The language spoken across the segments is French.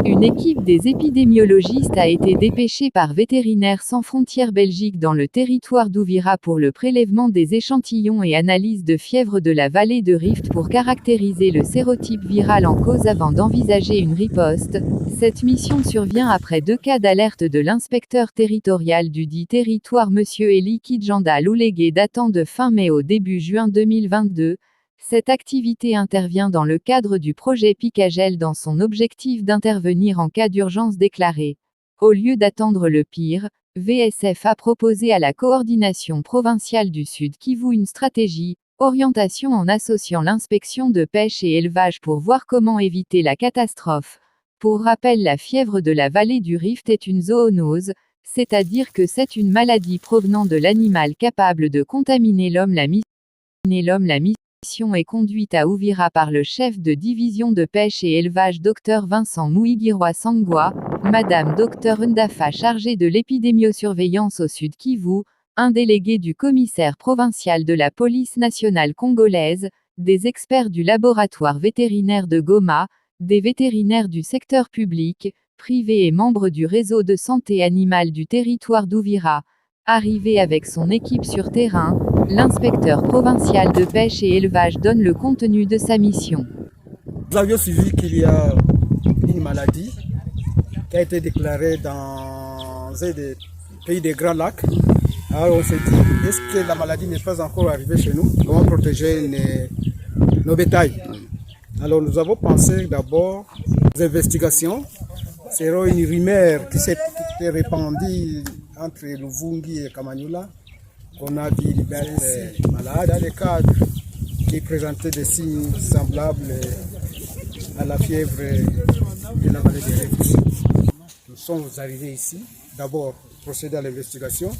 Une équipe des épidémiologistes a été dépêchée par Vétérinaires sans frontières Belgique dans le territoire d'Ouvira pour le prélèvement des échantillons et analyse de fièvre de la vallée de Rift pour caractériser le sérotype viral en cause avant d'envisager une riposte. Cette mission survient après 2 cas d'alerte de l'inspecteur territorial du dit territoire Monsieur Eli Kidjanda Loulégué datant de fin mai au début juin 2022. Cette activité intervient dans le cadre du projet Picagel dans son objectif d'intervenir en cas d'urgence déclarée. Au lieu d'attendre le pire, VSF a proposé à la coordination provinciale du Sud Kivu une stratégie, orientation en associant l'inspection de pêche et élevage pour voir comment éviter la catastrophe. Pour rappel, la fièvre de la vallée du Rift est une zoonose, c'est-à-dire que c'est une maladie provenant de l'animal capable de contaminer l'homme. La mission est conduite à Ouvira par le chef de division de pêche et élevage Dr Vincent Mouigirwa Sangwa, Madame Dr Ndafa chargée de l'épidémiosurveillance au Sud Kivu, un délégué du commissaire provincial de la police nationale congolaise, des experts du laboratoire vétérinaire de Goma, des vétérinaires du secteur public, privé et membres du réseau de santé animale du territoire d'Ouvira. Arrivé avec son équipe sur terrain, l'inspecteur provincial de pêche et élevage donne le contenu de sa mission. Nous avions suivi qu'il y a une maladie qui a été déclarée dans un des pays des Grands Lacs. Alors on s'est dit, est-ce que la maladie n'est pas encore arrivée chez nous? Comment protéger nos bétails? Alors nous avons pensé d'abord aux investigations. C'est une rumeur qui s'est répandue entre Luvungi et Kamanyola. On a vu des malades dans les cadres qui présentaient des signes semblables à la fièvre de la vallée des Rift. Nous sommes arrivés ici, d'abord procéder à l'investigation.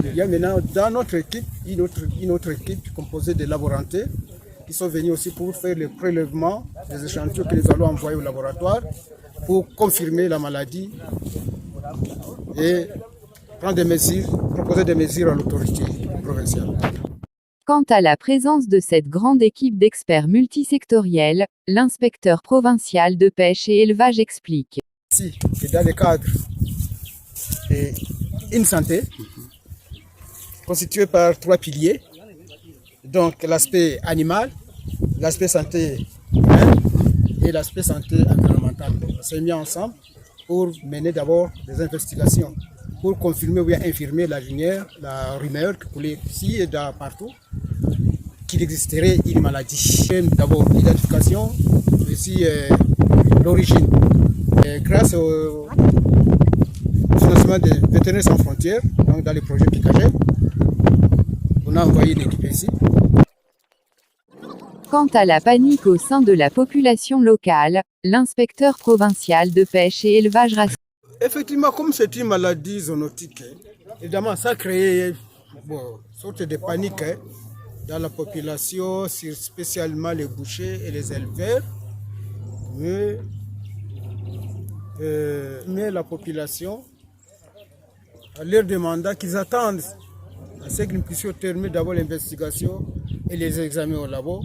Il y a maintenant dans notre équipe une autre équipe composée de laborantés qui sont venus aussi pour faire le prélèvement des échantillons que nous allons envoyer au laboratoire pour confirmer la maladie et prendre des mesures, proposer des mesures à l'autorité provinciale. Quant à la présence de cette grande équipe d'experts multisectoriels, l'inspecteur provincial de pêche et élevage explique. Ici, c'est dans le cadre d'une santé constituée par 3 piliers. Donc l'aspect animal, l'aspect santé humaine et l'aspect santé environnementale. On s'est mis ensemble pour mener d'abord des investigations, pour confirmer ou bien infirmer la rumeur qui coulait ici et partout, qu'il existerait une maladie. D'abord l'identification, mais aussi l'origine. Grâce au financement des Vétérinaires sans frontières, donc dans les projets Picagel, on a envoyé une équipe ici. Quant à la panique au sein de la population locale, l'inspecteur provincial de pêche et élevage rassure. Effectivement, comme c'est une maladie zoonotique, évidemment, ça a créé une sorte de panique dans la population, spécialement les bouchers et les éleveurs. Mais la population leur demanda qu'ils attendent à ce que nous puissions terminer d'abord l'investigation et les examens au labo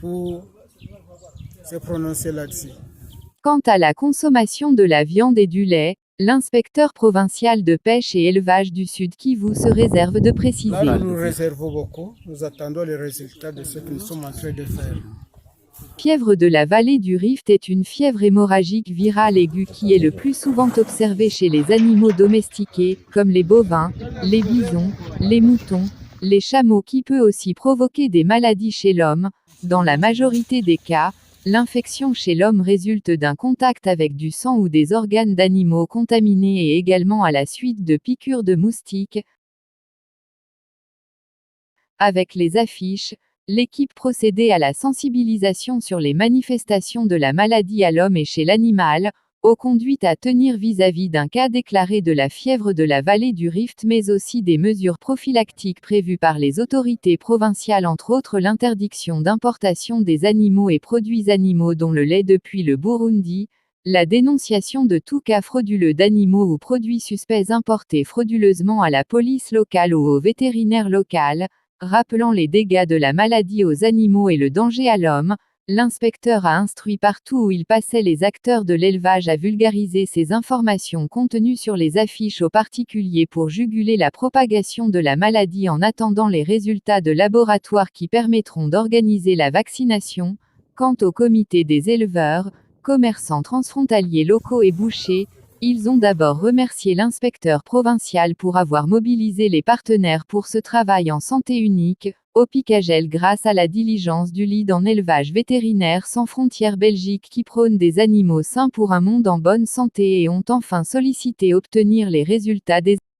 pour se prononcer là-dessus. Quant à la consommation de la viande et du lait, l'inspecteur provincial de pêche et élevage du Sud Kivu se réserve de préciser. Là, nous réservons beaucoup. Nous attendons les résultats de ce que nous sommes en train de faire. Fièvre de la vallée du Rift est une fièvre hémorragique virale aiguë qui est le plus souvent observée chez les animaux domestiqués, comme les bovins, les bisons, les moutons, les chameaux qui peut aussi provoquer des maladies chez l'homme. Dans la majorité des cas, l'infection chez l'homme résulte d'un contact avec du sang ou des organes d'animaux contaminés et également à la suite de piqûres de moustiques. Avec les affiches, l'équipe procédait à la sensibilisation sur les manifestations de la maladie à l'homme et chez l'animal, aux conduites à tenir vis-à-vis d'un cas déclaré de la fièvre de la vallée du Rift mais aussi des mesures prophylactiques prévues par les autorités provinciales entre autres l'interdiction d'importation des animaux et produits animaux dont le lait depuis le Burundi, la dénonciation de tout cas frauduleux d'animaux ou produits suspects importés frauduleusement à la police locale ou au vétérinaire local, rappelant les dégâts de la maladie aux animaux et le danger à l'homme. L'inspecteur a instruit partout où il passait les acteurs de l'élevage à vulgariser ces informations contenues sur les affiches aux particuliers pour juguler la propagation de la maladie en attendant les résultats de laboratoire qui permettront d'organiser la vaccination. Quant au comité des éleveurs, commerçants transfrontaliers locaux et bouchers, ils ont d'abord remercié l'inspecteur provincial pour avoir mobilisé les partenaires pour ce travail en santé unique, au Picagel grâce à la diligence du lead en élevage vétérinaire sans frontières Belgique qui prône des animaux sains pour un monde en bonne santé et ont enfin sollicité obtenir les résultats des